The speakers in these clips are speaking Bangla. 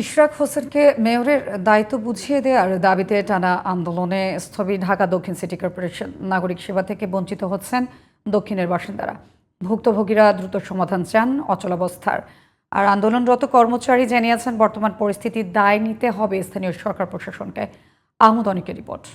ইশরাক হোসেনকে মেয়রের দায়িত্ব বুঝিয়ে দেওয়ার দাবিতে টানা আন্দোলনে স্থবির ঢাকা দক্ষিণ সিটি কর্পোরেশন। নাগরিক সেবা থেকে বঞ্চিত হচ্ছেন দক্ষিণের বাসিন্দারা। ভুক্তভোগীরা দ্রুত সমাধান চান অচলাবস্থার। আর আন্দোলনরত কর্মচারী জানিয়েছেন বর্তমান পরিস্থিতির দায় নিতে হবে স্থানীয় সরকার প্রশাসনকে। আহমদ অনিকের রিপোর্ট।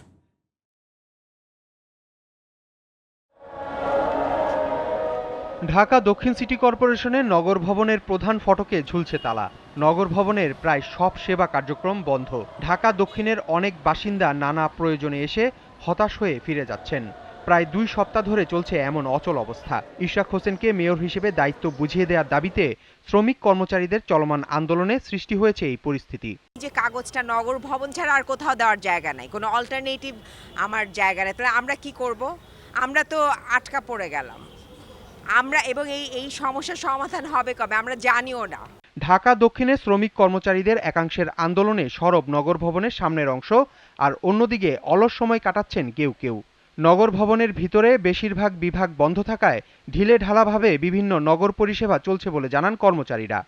ঢাকা দক্ষিণ সিটি কর্পোরেশনের নগর ভবনের প্রধান ফটকে ঝুলছে তালা। নগর ভবনের প্রায় সব সেবা কার্যক্রম বন্ধ। ঢাকা দক্ষিণের অনেক বাসিন্দা নানা প্রয়োজনে এসে হতাশ হয়ে ফিরে যাচ্ছেন। প্রায় 2 সপ্তাহ ধরে চলছে এমন অচল অবস্থা। ইশরাক হোসেনকে মেয়র হিসেবে দায়িত্ব বুঝিয়ে দেওয়ার দাবিতে শ্রমিক কর্মচারীদের চলমান আন্দোলনে সৃষ্টি হয়েছে এই পরিস্থিতি। যে কাগজটা নগর ভবন ছাড়া আর কোথাও দেওয়ার জায়গা নাই, কোনো অল্টারনেটিভ আমার জায়গা নেই, তাহলে আমরা কি করব? আমরা তো আটকা পড়ে গেলাম। আমরা এবং এই সমস্যার সমাধান হবে কবে আমরা জানিও না। ঢাকা দক্ষিণে শ্রমিক কর্মচারীদের একাংশের আন্দোলনে সরব নগর ভবনের সামনের অংশ, আর অন্যদিকে অলস সময় কাটাচ্ছেন কেউ কেউ। নগর ভবনের ভিতরে বেশিরভাগ বিভাগ বন্ধ থাকায় ঢিলে ঢালাভাবে বিভিন্ন নগর পরিষেবা চলছে বলে জানান কর্মচারীরা।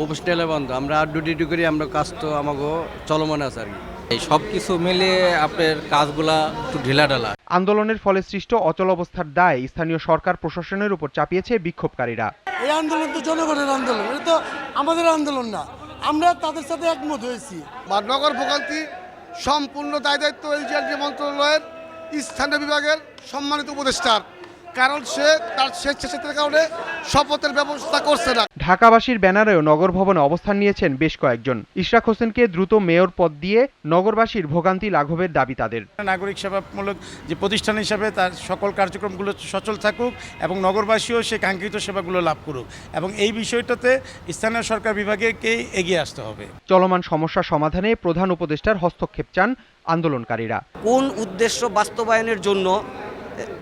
অফিসটালে বন্ধ, আমরা ডিউটি করি, আমরা কাজ তো আমাকে চলমান আছে আর কি। এই সব কিছু মিলিয়ে আপনার কাজগুলা একটু ঢিলাঢালা। আন্দোলনের ফলে সৃষ্ট অচলাবস্থার দায় স্থানীয় সরকার প্রশাসনের উপর চাপিয়েছে বিক্ষোভকারীরা। এই আন্দোলন তো জনগণের আন্দোলন, এটা তো আমাদের আন্দোলন না। আমরা তাদের সাথে একমত হয়েছি। নগর ভোগান্তি সম্পূর্ণ দায়িত্ব এলজিআরডি মন্ত্রণালয়ের স্থানীয় বিভাগের সম্মানিত উপদেষ্টার, কারণ সে তার স্বেচ্ছাসেবকের কারণে শপথের ব্যবস্থা করছে না। ঢাকাবাসীর ব্যানারেও নগর ভবনে অবস্থান নিয়েছেন বেশ কয়েকজন। ইশরাক হোসেনকে দ্রুত মেয়র পদ দিয়ে নগরবাসীর ভোগান্তি লাঘবের দাবি তাদের। নাগরিক সেবামূলক যে প্রতিষ্ঠান হিসাবে তার সকল কার্যক্রমগুলো সচল থাকুক এবং নগরবাসীও সে কাঙ্ক্ষিত সেবাগুলো লাভ করুক, এবং এই বিষয়টাতে স্থানীয় সরকার বিভাগকেই এগিয়ে আসতে হবে। চলমান সমস্যা সমাধানে প্রধান উপদেষ্টার হস্তক্ষেপ চান আন্দোলনকারীরা। কোন উদ্দেশ্য বাস্তবায়নের জন্য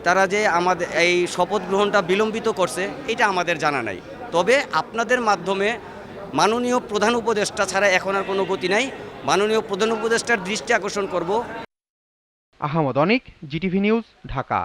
তারা যে আমাদের এই শপথ গ্রহণটা বিলম্বিত করছে এটা আমাদের জানা নাই। তবে আপনাদের মাধ্যমে মাননীয় প্রধান উপদেষ্টা ছাড়া এখন আর কোনো গতি নাই। মাননীয় প্রধান উপদেষ্টার দৃষ্টি আকর্ষণ করব। আহমদ অনিক, জিটিভি নিউজ, ঢাকা।